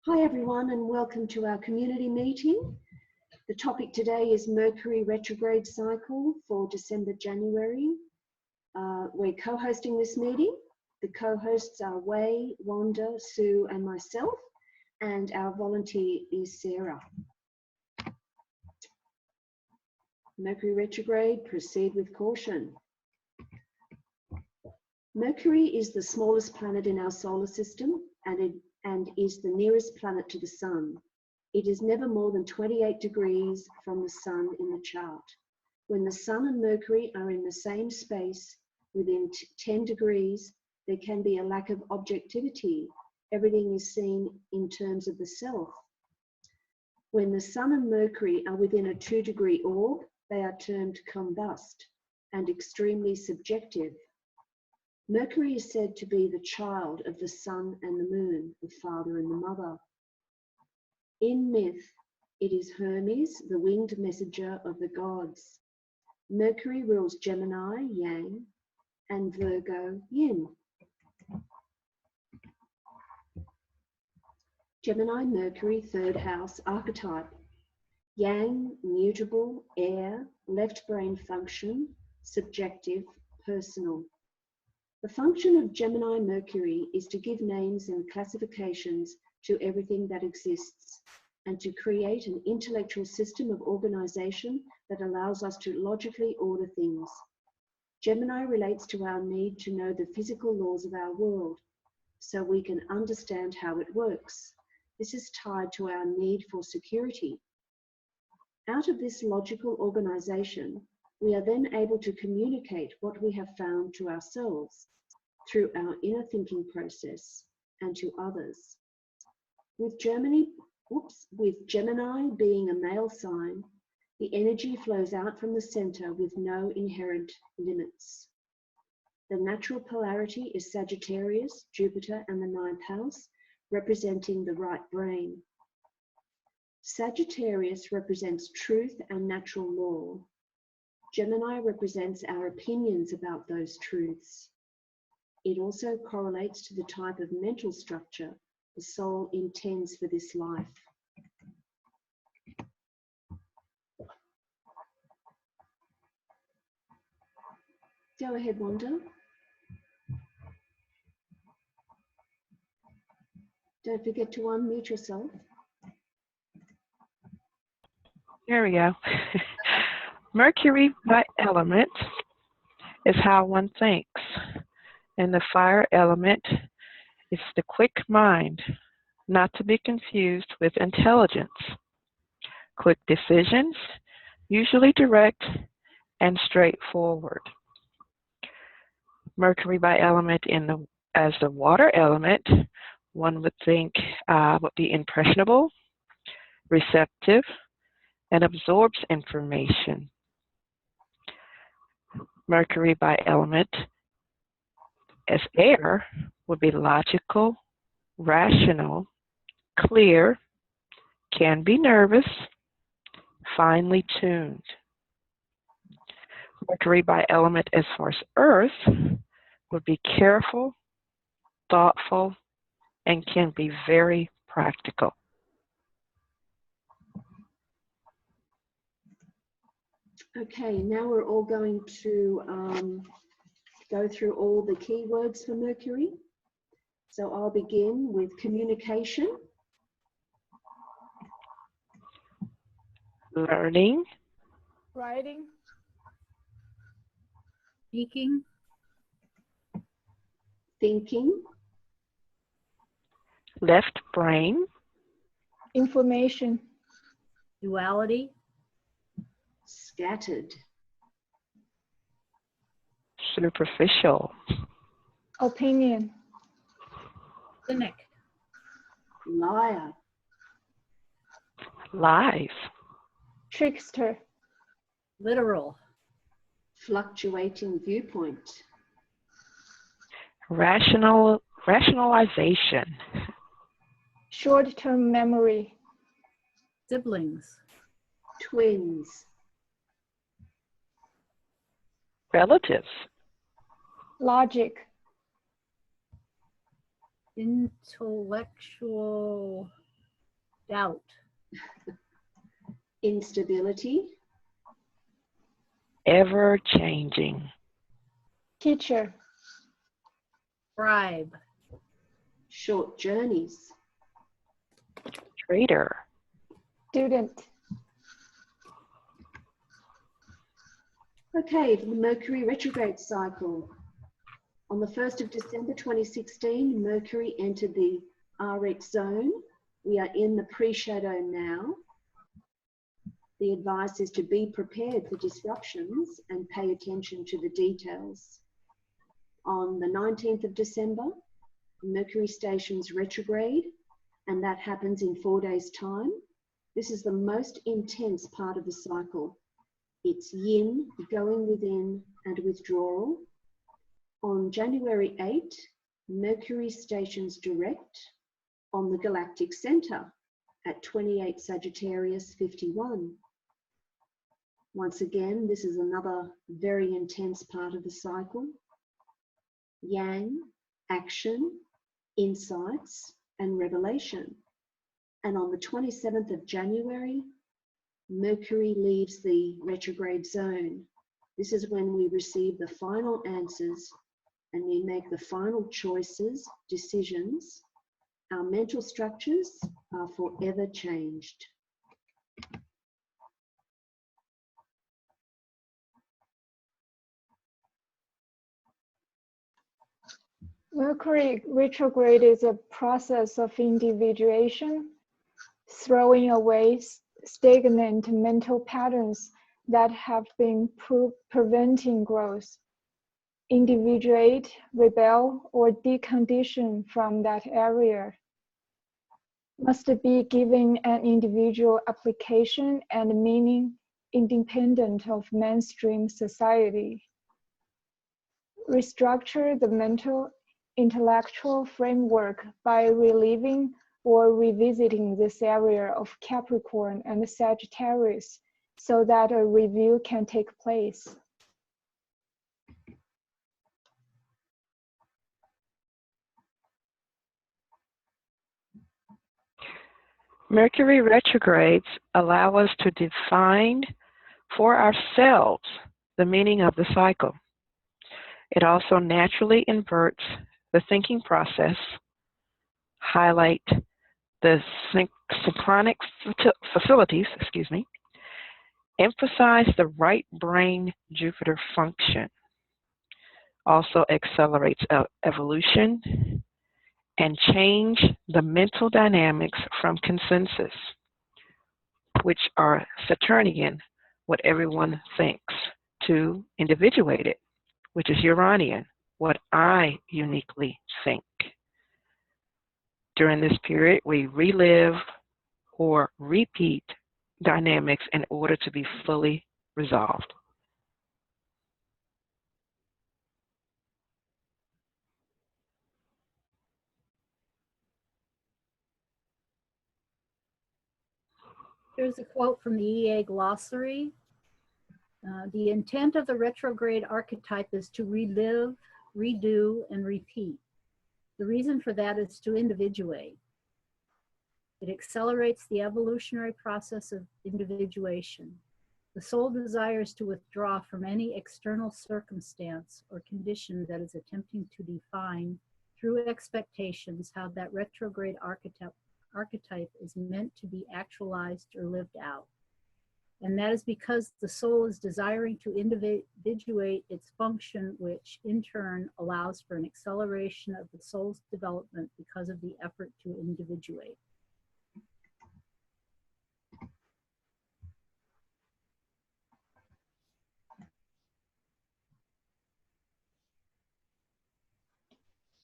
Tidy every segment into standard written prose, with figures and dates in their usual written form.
Hi everyone, and welcome to our community meeting. The topic today is Mercury retrograde cycle for December-January. We're co-hosting this meeting. The co-hosts are Wei, Wanda, Zhou, and myself, and our volunteer is Sarrah. Mercury retrograde, proceed with caution. Mercury is the smallest planet in our solar system and is the nearest planet to the Sun. It is never more than 28 degrees from the Sun in the chart. When the Sun and Mercury are in the same space within 10 degrees, there can be a lack of objectivity. Everything is seen in terms of the self. When the Sun and Mercury are within a 2-degree orb, they are termed combust and extremely subjective. Mercury is said to be the child of the sun and the moon, the father and the mother. In myth, it is Hermes, the winged messenger of the gods. Mercury rules Gemini, Yang, and Virgo, Yin. Gemini, Mercury, third house, archetype. Yang, mutable, air, left brain function, subjective, personal. The function of Gemini Mercury is to give names and classifications to everything that exists and to create an intellectual system of organization that allows us to logically order things. Gemini relates to our need to know the physical laws of our world so we can understand how it works. This is tied to our need for security. Out of this logical organization, we are then able to communicate what we have found to ourselves through our inner thinking process and to others. With Gemini being a male sign, the energy flows out from the center with no inherent limits. The natural polarity is Sagittarius, Jupiter, and the 9th house, representing the right brain. Sagittarius represents truth and natural law. Gemini represents our opinions about those truths. It also correlates to the type of mental structure the soul intends for this life. Go ahead, Wanda. Don't forget to unmute yourself. There we go. Mercury by element is how one thinks, and the fire element is the quick mind, not to be confused with intelligence. Quick decisions, usually direct and straightforward. Mercury by element as the water element, one would think would be impressionable, receptive, and absorbs information. Mercury by element as air would be logical, rational, clear, can be nervous, finely tuned. Mercury by element as far as earth would be careful, thoughtful, and can be very practical. Okay, now we're all going to go through all the keywords for Mercury. So I'll begin with communication, Learning, writing, speaking, thinking, left brain, information, duality, scattered, superficial, opinion, cynic, liar, lies, trickster, literal, fluctuating viewpoint, rationalization, short-term memory, siblings, twins, relatives, logic, intellectual doubt, instability, ever changing, teacher, bribe, short journeys, traitor, student, Okay, for the Mercury retrograde cycle. On the 1st of December 2016, Mercury entered the RX zone. We are in the pre-shadow now. The advice is to be prepared for disruptions and pay attention to the details. On the 19th of December, Mercury stations retrograde, and that happens in 4 days' time. This is the most intense part of the cycle. It's yin, going within and withdrawal. On January 8, Mercury stations direct on the galactic center at 28 Sagittarius 51. Once again, this is another very intense part of the cycle. Yang, action, insights, and revelation. And on the 27th of January, Mercury leaves the retrograde zone. This is when we receive the final answers and we make the final choices, decisions. Our mental structures are forever changed. Mercury retrograde is a process of individuation, throwing away stagnant mental patterns that have been preventing growth. Individuate, rebel, or decondition from that area must be given an individual application and meaning independent of mainstream society. Restructure the mental, intellectual framework by reliving or revisiting this area of Capricorn and Sagittarius so that a review can take place. Mercury retrogrades allow us to define for ourselves the meaning of the cycle. It also naturally inverts the thinking process, highlight the synchronic facilities, emphasize the right brain Jupiter function, also accelerates evolution, and change the mental dynamics from consensus, which are Saturnian, what everyone thinks, to individuated, which is Uranian, what I uniquely think. During this period, we relive or repeat dynamics in order to be fully resolved. Here's a quote from the EA glossary. The intent of the retrograde archetype is to relive, redo, and repeat. The reason for that is to individuate. It accelerates the evolutionary process of individuation. The soul desires to withdraw from any external circumstance or condition that is attempting to define through expectations how that retrograde archetype is meant to be actualized or lived out. And that is because the soul is desiring to individuate its function, which in turn allows for an acceleration of the soul's development because of the effort to individuate.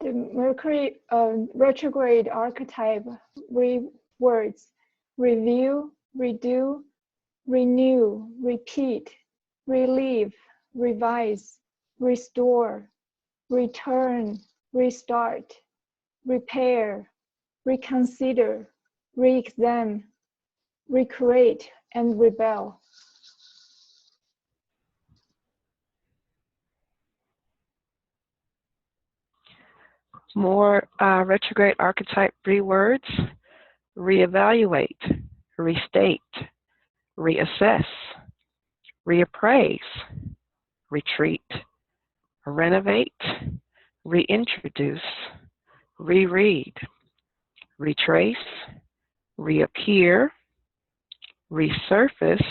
The Mercury retrograde archetype words review, redo, renew, repeat, relive, revise, restore, return, restart, repair, reconsider, re-examine, recreate, and rebel. More retrograde archetype 3 words: reevaluate, restate, reassess, reappraise, retreat, renovate, reintroduce, reread, retrace, reappear, resurface,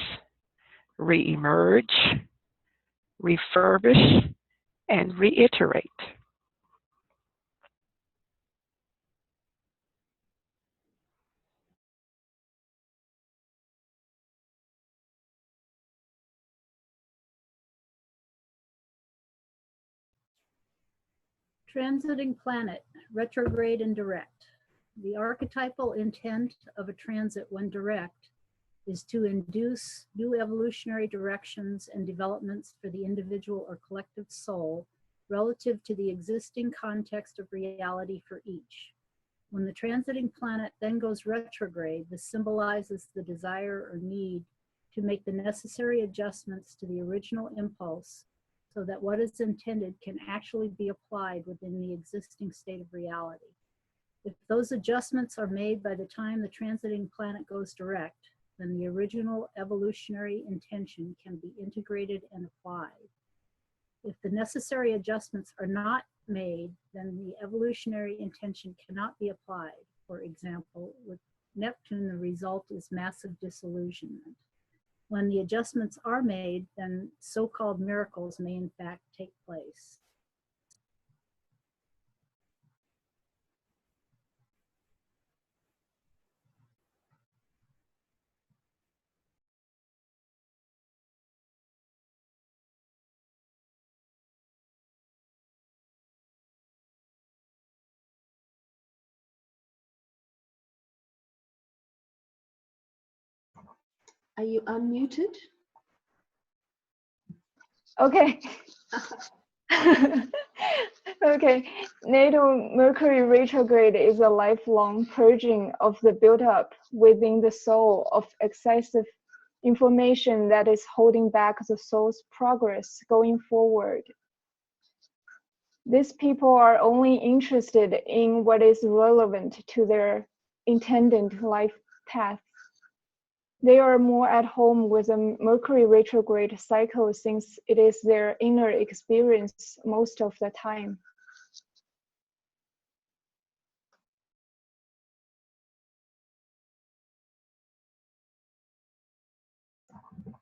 reemerge, refurbish, and reiterate. Transiting planet, retrograde and direct. The archetypal intent of a transit when direct is to induce new evolutionary directions and developments for the individual or collective soul relative to the existing context of reality for each. When the transiting planet then goes retrograde, this symbolizes the desire or need to make the necessary adjustments to the original impulse so that what is intended can actually be applied within the existing state of reality. If those adjustments are made by the time the transiting planet goes direct, then the original evolutionary intention can be integrated and applied. If the necessary adjustments are not made, then the evolutionary intention cannot be applied. For example, with Neptune, the result is massive disillusionment. When the adjustments are made, then so-called miracles may in fact take place. Are you unmuted? Okay. Okay. Natal Mercury retrograde is a lifelong purging of the build-up within the soul of excessive information that is holding back the soul's progress going forward. These people are only interested in what is relevant to their intended life path. They are more at home with a Mercury retrograde cycle since it is their inner experience most of the time.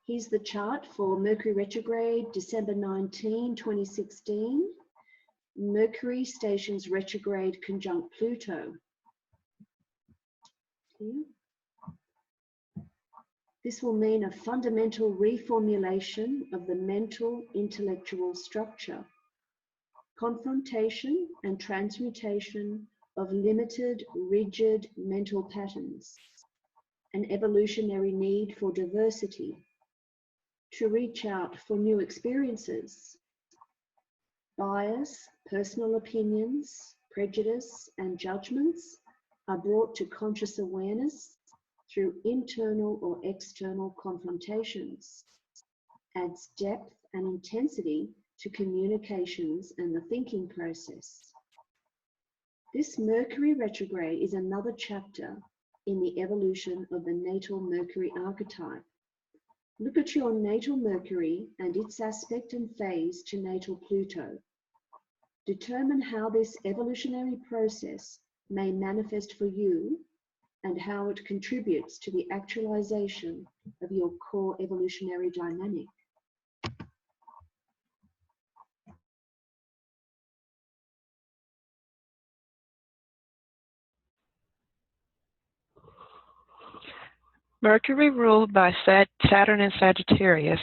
Here's the chart for Mercury retrograde, December 19, 2016. Mercury stations retrograde conjunct Pluto. Here. This will mean a fundamental reformulation of the mental intellectual structure, confrontation and transmutation of limited, rigid mental patterns, an evolutionary need for diversity, to reach out for new experiences. Bias, personal opinions, prejudice, and judgments are brought to conscious awareness through internal or external confrontations, adds depth and intensity to communications and the thinking process. This Mercury retrograde is another chapter in the evolution of the natal Mercury archetype. Look at your natal Mercury and its aspect and phase to natal Pluto. Determine how this evolutionary process may manifest for you and how it contributes to the actualization of your core evolutionary dynamic. Mercury ruled by Saturn and Sagittarius,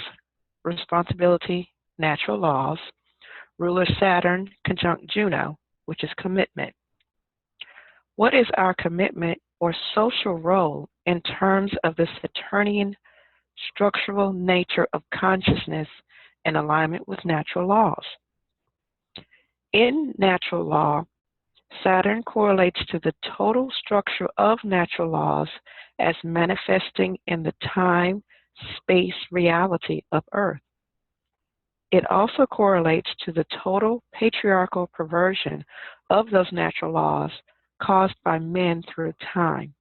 responsibility, natural laws. Ruler Saturn conjunct Juno, which is commitment. What is our commitment or social role in terms of the Saturnian structural nature of consciousness in alignment with natural laws? In natural law, Saturn correlates to the total structure of natural laws as manifesting in the time-space reality of Earth. It also correlates to the total patriarchal perversion of those natural laws caused by men through time.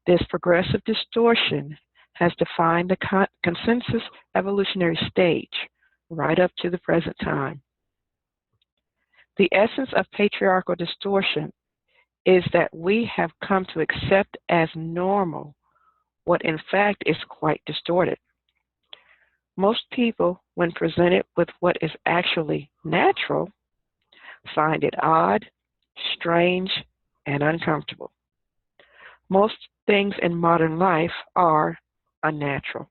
This progressive distortion has defined the consensus evolutionary stage right up to the present time. The essence of patriarchal distortion is that we have come to accept as normal what in fact is quite distorted. Most people, when presented with what is actually natural, find it odd, strange, and uncomfortable. Most things in modern life are unnatural.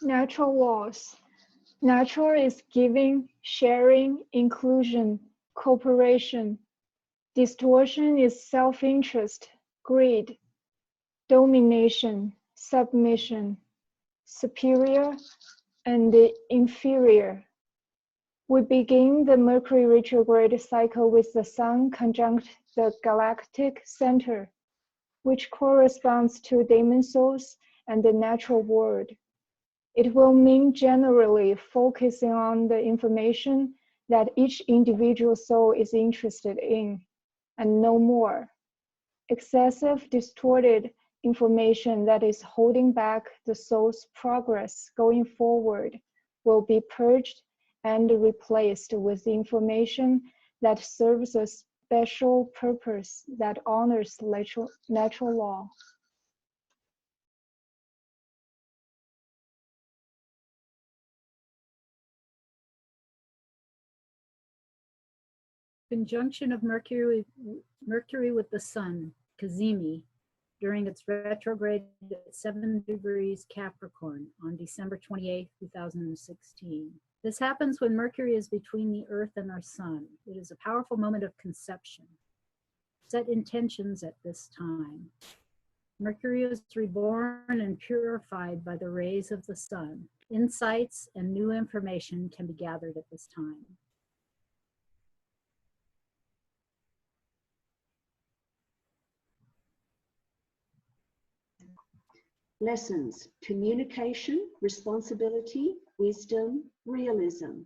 Natural laws. Natural is giving, sharing, inclusion, cooperation. Distortion is self-interest, greed, domination, submission, superior, and the inferior. We begin the Mercury retrograde cycle with the Sun conjunct the galactic center, which corresponds to demon souls and the natural world. It will mean generally focusing on the information that each individual soul is interested in, and no more. Excessive, distorted information that is holding back the soul's progress going forward will be purged and replaced with information that serves a special purpose that honors natural law. Conjunction of Mercury with the Sun, Cazimi, during its retrograde at 7 degrees Capricorn on December 28, 2016. This happens when Mercury is between the Earth and our Sun. It is a powerful moment of conception. Set intentions at this time. Mercury is reborn and purified by the rays of the Sun. Insights and new information can be gathered at this time. Lessons: communication, responsibility, wisdom, realism.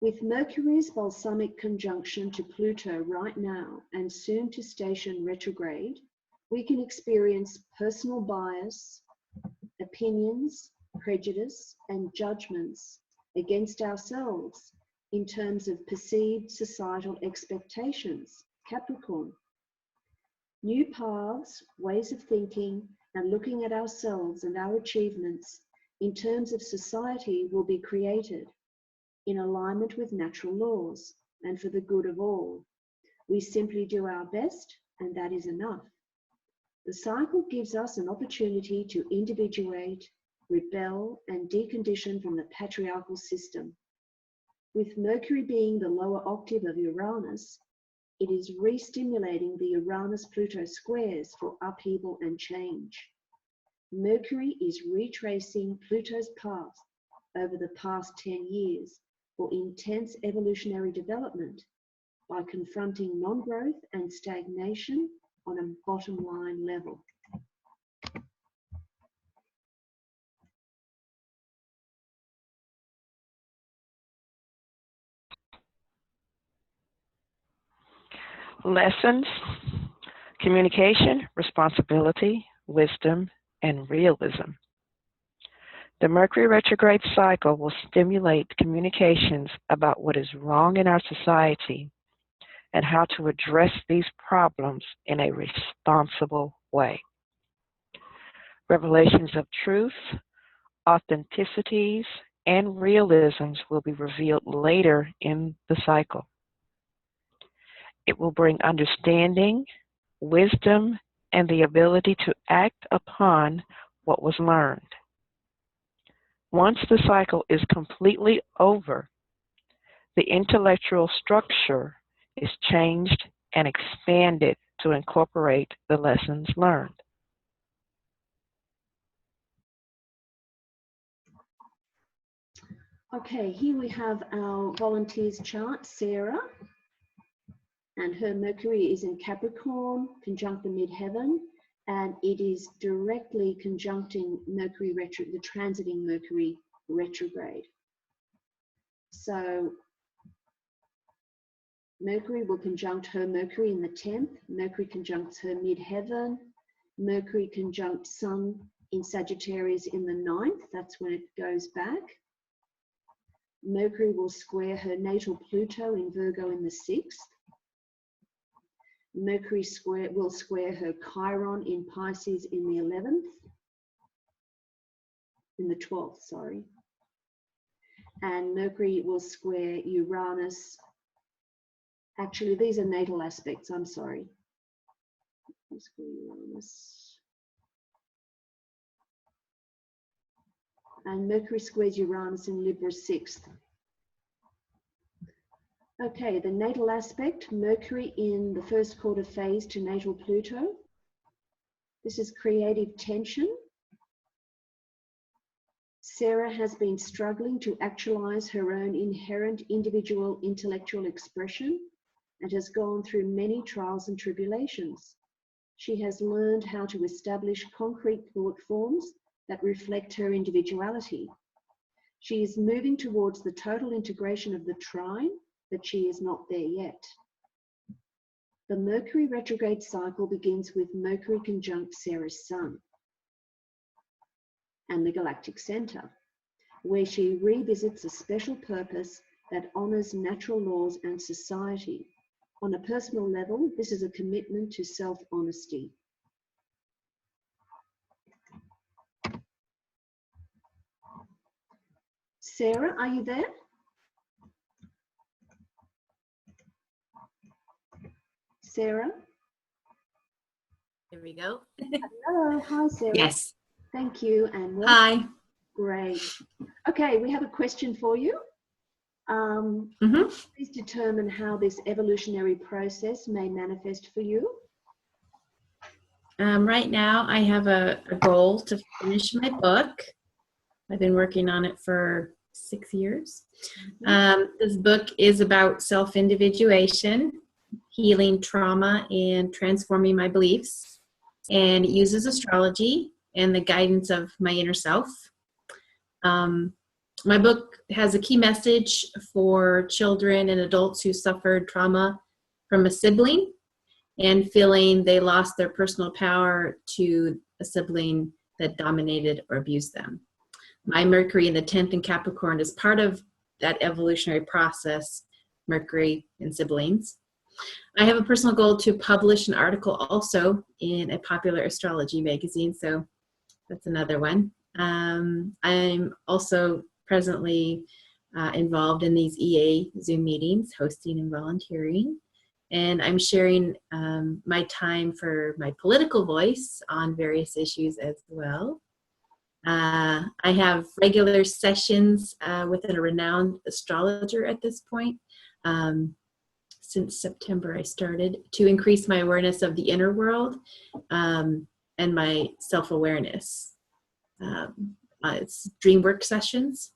With Mercury's balsamic conjunction to Pluto right now and soon to station retrograde, we can experience personal bias, opinions, prejudice, and judgments against ourselves in terms of perceived societal expectations, Capricorn. New paths, ways of thinking, and looking at ourselves and our achievements in terms of society will be created in alignment with natural laws and for the good of all. We simply do our best, and that is enough. The cycle gives us an opportunity to individuate, rebel, and decondition from the patriarchal system. With Mercury being the lower octave of Uranus, it is re-stimulating the Uranus-Pluto squares for upheaval and change. Mercury is retracing Pluto's path over the past 10 years for intense evolutionary development by confronting non-growth and stagnation on a bottom line level. Lessons: communication, responsibility, wisdom, and realism. The Mercury retrograde cycle will stimulate communications about what is wrong in our society and how to address these problems in a responsible way. Revelations of truth, authenticities, and realisms will be revealed later in the cycle. It will bring understanding, wisdom, and the ability to act upon what was learned. Once the cycle is completely over, the intellectual structure is changed and expanded to incorporate the lessons learned. Okay, here we have our volunteers chart, Sarrah, and her Mercury is in Capricorn, conjunct the midheaven, and it is directly conjuncting Mercury the transiting Mercury retrograde. So Mercury will conjunct her Mercury in the 10th, Mercury conjuncts her midheaven, Mercury conjunct Sun in Sagittarius in the 9th, that's when it goes back. Mercury will square her natal Pluto in Virgo in the 6th. Mercury will square her Chiron in Pisces in the 11th, in the 12th, sorry. And Mercury will square Uranus. Actually, these are natal aspects, I'm sorry. Square Uranus. And Mercury squares Uranus in Libra 6th. Okay, the natal aspect, Mercury in the first quarter phase to natal Pluto. This is creative tension. Sarah has been struggling to actualize her own inherent individual intellectual expression and has gone through many trials and tribulations. She has learned how to establish concrete thought forms that reflect her individuality. She is moving towards the total integration of the trine, but she is not there yet. The Mercury retrograde cycle begins with Mercury conjunct Sarah's Sun and the galactic center, where she revisits a special purpose that honors natural laws and society. On a personal level, this is a commitment to self-honesty. Sarah, are you there? Sarah? There we go. Hello, hi Sarah. Yes. Thank you and welcome. Hi. Great. Okay, we have a question for you. Please determine how this evolutionary process may manifest for you. Right now, I have a goal to finish my book. I've been working on it for 6 years. This book is about self-individuation, healing trauma, and transforming my beliefs. And it uses astrology and the guidance of my inner self. My book has a key message for children and adults who suffered trauma from a sibling and feeling they lost their personal power to a sibling that dominated or abused them. My Mercury in the 10th in Capricorn is part of that evolutionary process, Mercury and siblings. I have a personal goal to publish an article also in a popular astrology magazine, so that's another one. I'm also presently involved in these EA Zoom meetings, hosting and volunteering. And I'm sharing my time for my political voice on various issues as well. I have regular sessions with a renowned astrologer at this point. Since September I started to increase my awareness of the inner world and my self-awareness. It's dream work sessions.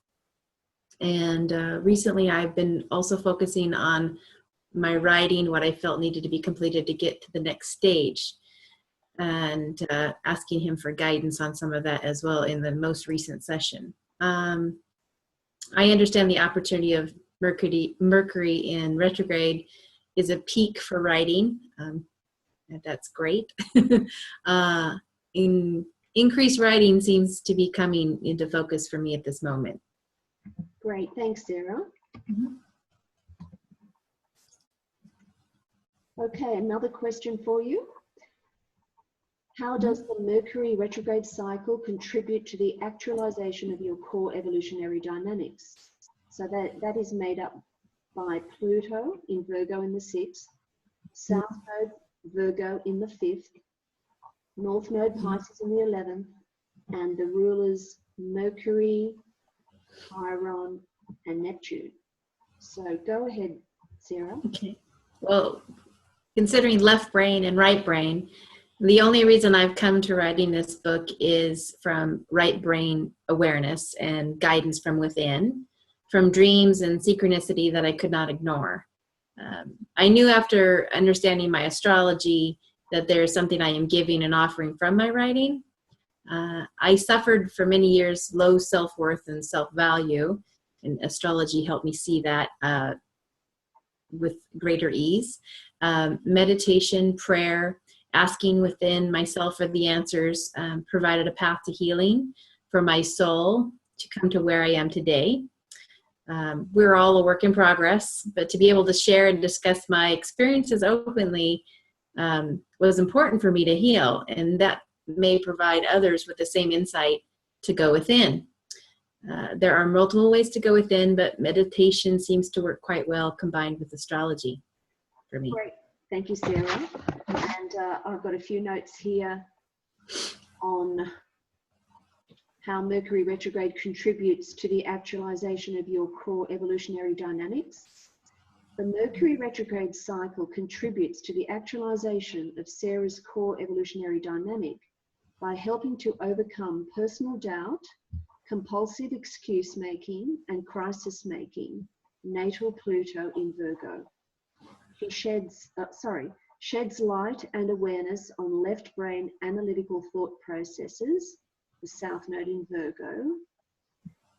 And recently I've been also focusing on my writing, what I felt needed to be completed to get to the next stage, and asking him for guidance on some of that as well in the most recent session. I understand the opportunity of Mercury in retrograde is a peak for writing. That's great. Increased writing seems to be coming into focus for me at this moment. Great, thanks, Sarah. Okay, another question for you. How does the Mercury retrograde cycle contribute to the actualization of your core evolutionary dynamics? So that is made up by Pluto in Virgo in the 6th, South Node Virgo in the 5th, North Node Pisces in the 11th, and the rulers Mercury, Chiron, and Neptune. So go ahead, Sarah. Okay. Well, considering left brain and right brain, the only reason I've come to writing this book is from right brain awareness and guidance from within, from dreams and synchronicity that I could not ignore. I knew after understanding my astrology that there is something I am giving and offering from my writing. I suffered for many years low self-worth and self-value, and astrology helped me see that with greater ease. Meditation, prayer, asking within myself for the answers provided a path to healing for my soul to come to where I am today. We're all a work in progress, but to be able to share and discuss my experiences openly was important for me to heal, and that may provide others with the same insight to go within. There are multiple ways to go within, but meditation seems to work quite well combined with astrology for me. Great. Thank you, Sarah. And I've got a few notes here on how Mercury retrograde contributes to the actualization of your core evolutionary dynamics. The Mercury retrograde cycle contributes to the actualization of Sarah's core evolutionary dynamic by helping to overcome personal doubt, compulsive excuse making, and crisis making, natal Pluto in Virgo. He sheds light and awareness on left brain analytical thought processes, the South Node in Virgo,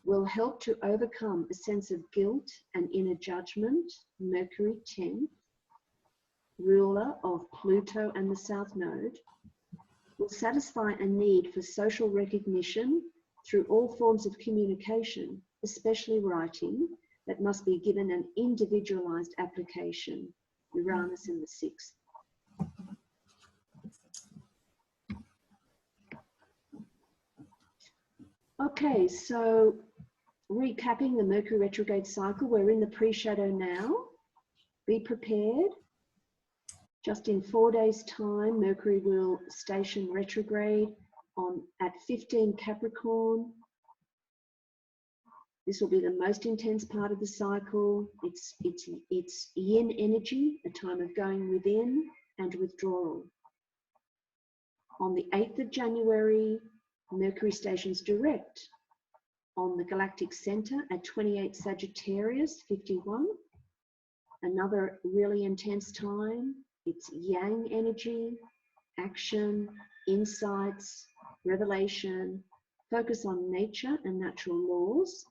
will help to overcome a sense of guilt and inner judgment, Mercury 10th, ruler of Pluto and the South Node, will satisfy a need for social recognition through all forms of communication, especially writing, that must be given an individualized application, Uranus in the 6th. Okay, so recapping the Mercury retrograde cycle, we're in the pre-shadow now. Be prepared. Just in 4 days' time, Mercury will station retrograde at 15 Capricorn. This will be the most intense part of the cycle. It's yin energy, a time of going within and withdrawal. On the 8th of January, Mercury stations direct on the galactic center at 28 Sagittarius, 51. Another really intense time. It's yang energy, action, insights, revelation, focus on nature and natural laws.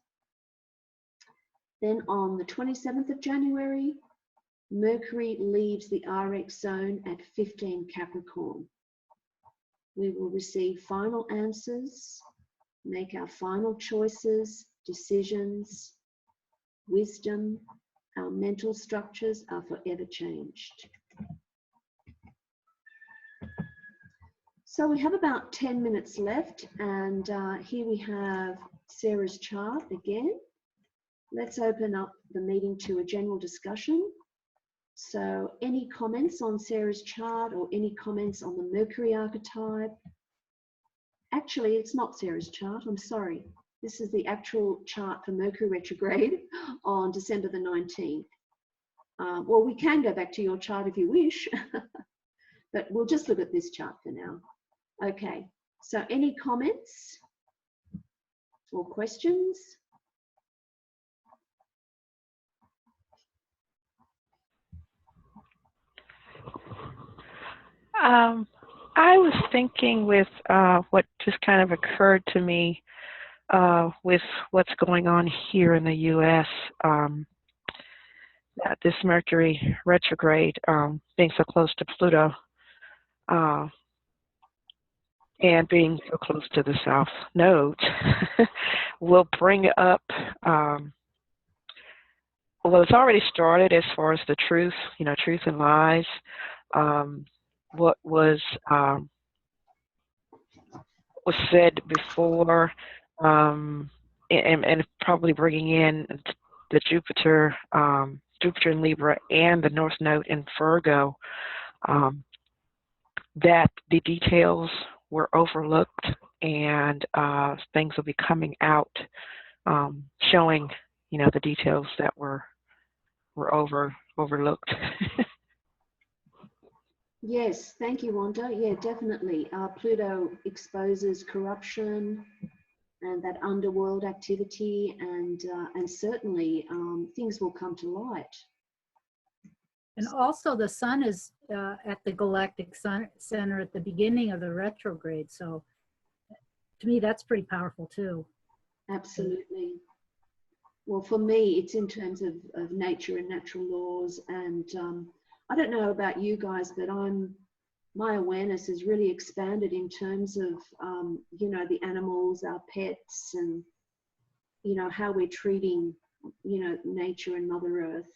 Then on the 27th of January, Mercury leaves the RX zone at 15 Capricorn. We will receive final answers, make our final choices, decisions, wisdom. Our mental structures are forever changed. So we have about 10 minutes left, and here we have Sarah's chart again. Let's open up the meeting to a general discussion. So any comments on Sarah's chart or any comments on the Mercury archetype? Actually, it's not Sarah's chart, I'm sorry. This is the actual chart for Mercury retrograde on December the 19th. Well, we can go back to your chart if you wish, but we'll just look at this chart for now. Okay, so any comments or questions? I was thinking with what just kind of occurred to me with what's going on here in the U.S., this Mercury retrograde being so close to Pluto and being so close to the South Node will bring up, well, it's already started as far as the truth, truth and lies. What was said before, and probably bringing in the Jupiter in Libra and the North Node in Virgo, that the details were overlooked, and things will be coming out, showing, the details that were overlooked. Yes, thank you, Wanda. Yeah, definitely. Pluto exposes corruption and that underworld activity, and certainly things will come to light. And also the sun is at the galactic center at the beginning of the retrograde. So to me, that's pretty powerful too. Absolutely. Well, for me, it's in terms of nature and natural laws. And I don't know about you guys, but my awareness has really expanded in terms of, you know, the animals, our pets, and, you know, how we're treating, you know, nature and Mother Earth.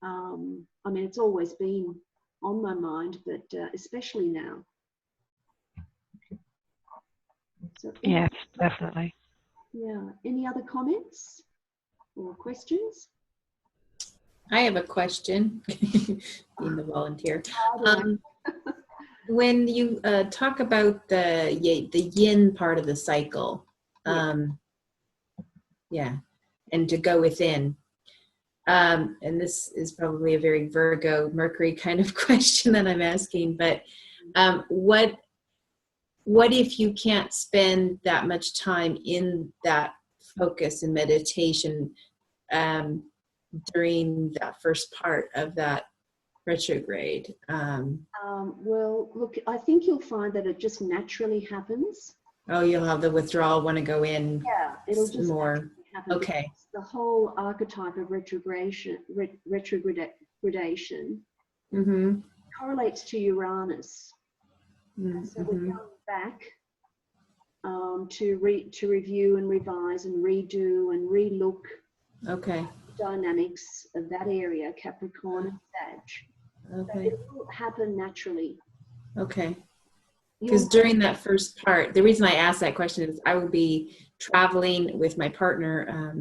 I mean, it's always been on my mind, but especially now. So, Yes, definitely. Yeah. Any other comments or questions? I have a question, being the volunteer. Right. When you talk about the yin part of the cycle, yeah, and to go within, and this is probably a very Virgo Mercury kind of question that I'm asking, but what if you can't spend that much time in that focus and meditation during that first part of that retrograde? Well, look, I think you'll find that it just naturally happens. Oh, you'll have the withdrawal, want to go in. Yeah, it'll just more. Happen. Okay. The whole archetype of retrogradation correlates to Uranus. So we're going back to review and revise and redo and relook. Okay. Dynamics of that area, Capricorn and Sag. Okay. So it will happen naturally. Okay. Because during that first part, the reason I asked that question is I will be traveling with my partner,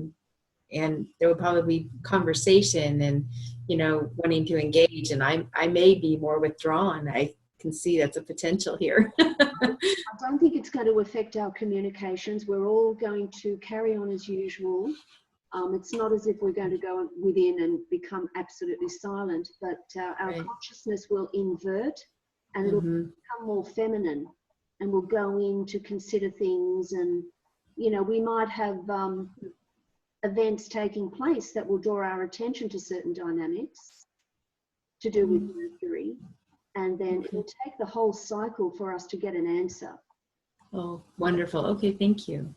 and there will probably be conversation and, you know, wanting to engage, and I may be more withdrawn. I can see that's a potential here. I don't think it's going to affect our communications. We're all going to carry on as usual. It's not as if we're going to go within and become absolutely silent, but our consciousness will invert and it'll become more feminine, and we'll go in to consider things, and, you know, we might have events taking place that will draw our attention to certain dynamics to do with Mercury, and then it'll take the whole cycle for us to get an answer. Oh, wonderful. Okay, thank you.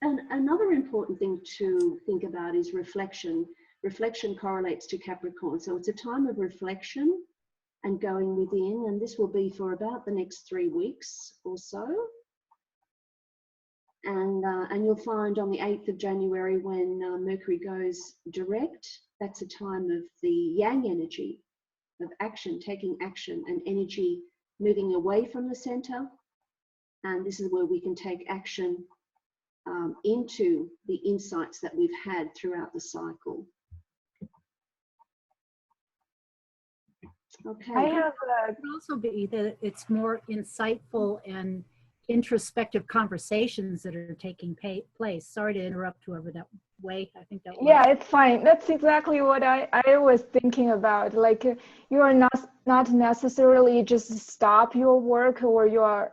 And another important thing to think about is reflection. Reflection correlates to Capricorn. So it's a time of reflection and going within, and this will be for about the next 3 weeks or so. And you'll find on the 8th of January when Mercury goes direct, that's a time of the yang energy, of action, taking action, and energy moving away from the center. And this is where we can take action into the insights that we've had throughout the cycle. Okay. I have It could also be that it's more insightful and introspective conversations that are taking place. Sorry to interrupt whoever that way. I think that. Yeah, it's fine. That's exactly what I was thinking about. Like, you are not necessarily just stop your work or your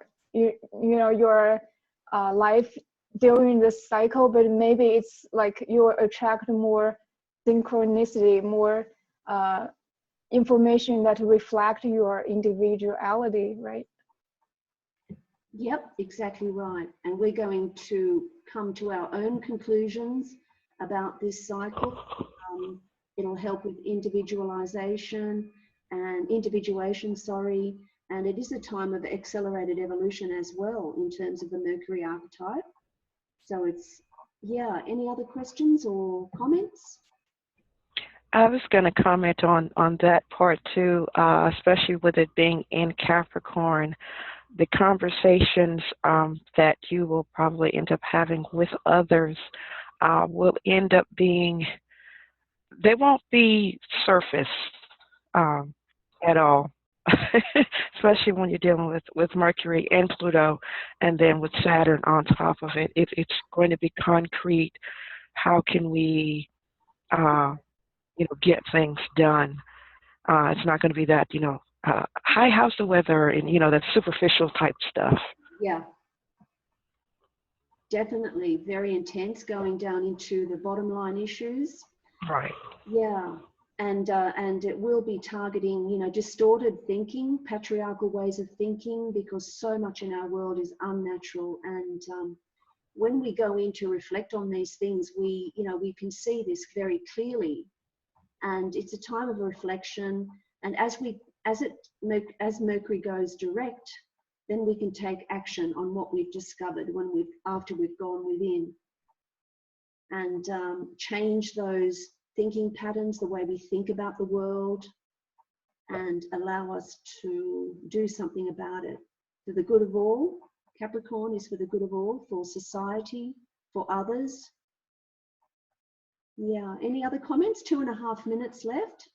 life during this cycle, but maybe it's like you attract more synchronicity, more information that reflect your individuality, right? Yep, exactly right. And we're going to come to our own conclusions about this cycle. It'll help with individuation, and it is a time of accelerated evolution as well in terms of the Mercury archetype. So it's, yeah, any other questions or comments? I was going to comment on that part too, especially with it being in Capricorn. The conversations that you will probably end up having with others will end up being, they won't be surface at all, especially when you're dealing with Mercury and Pluto, and then with Saturn on top of it. It's going to be concrete. How can we get things done? It's not going to be that, hi, how's the weather? And, that superficial type stuff. Yeah. Definitely very intense, going down into the bottom line issues. Right. Yeah. and it will be targeting, you know, distorted thinking, patriarchal ways of thinking, because so much in our world is unnatural. And when we go in to reflect on these things, we can see this very clearly. And it's a time of reflection. And as Mercury goes direct, then we can take action on what we've discovered after we've gone within, and change those thinking patterns, the way we think about the world, and allow us to do something about it for the good of all. Capricorn is for the good of all, for society, for others. Yeah, any other comments? 2.5 minutes left.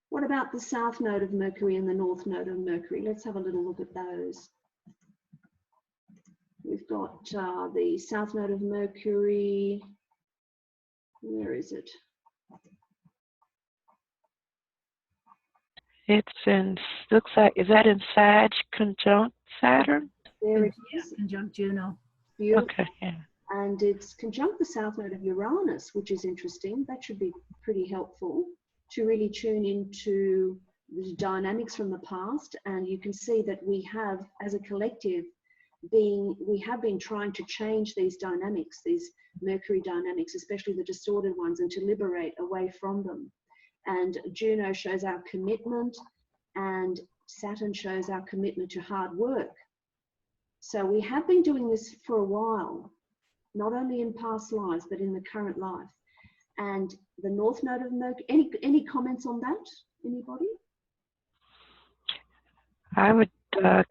What about the south node of Mercury and the north node of Mercury? Let's have a little look at those. We've got the south node of Mercury. Where is it? It's in, looks like, is that in Sag conjunct Saturn? There it Yeah, is. conjunct Juno. Beautiful. Okay, yeah. And it's conjunct the south node of Uranus, which is interesting. That should be pretty helpful to really tune into the dynamics from the past. And you can see that we have, as a collective, we have been trying to change these dynamics, these Mercury dynamics, especially the distorted ones, and to liberate away from them. And Juno shows our commitment, and Saturn shows our commitment to hard work. So we have been doing this for a while, not only in past lives, but in the current life. And the north node of Mercury, any comments on that? Anybody? I would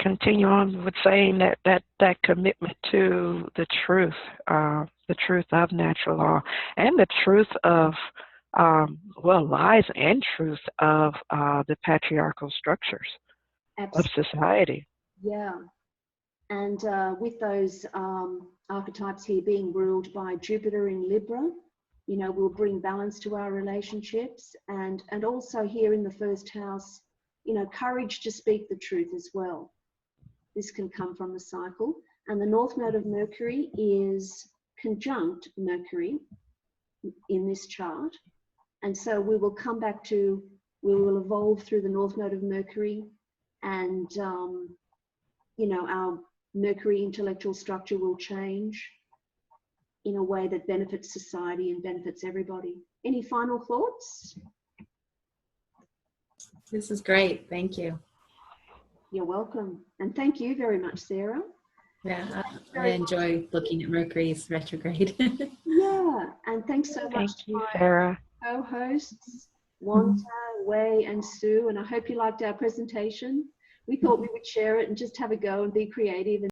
continue on with saying that commitment to the truth of natural law, and the truth of, lies and truth of the patriarchal structures of society. Yeah. And with those archetypes here being ruled by Jupiter in Libra, you know, will bring balance to our relationships. And also here in the first house, you know, courage to speak the truth as well. This can come from the cycle. And the north node of Mercury is conjunct Mercury in this chart. And so we will come back to, we will evolve through the north node of Mercury, and, you know, our Mercury intellectual structure will change in a way that benefits society and benefits everybody. Any final thoughts? This is great. Thank you. You're welcome. And thank you very much, Sarah. Yeah, I enjoy looking at Mercury's retrograde. Yeah, and thanks so much Thank to you, my Sarah. co-hosts, Wanda, Wei, and Sue. And I hope you liked our presentation. We thought we would share it and just have a go and be creative.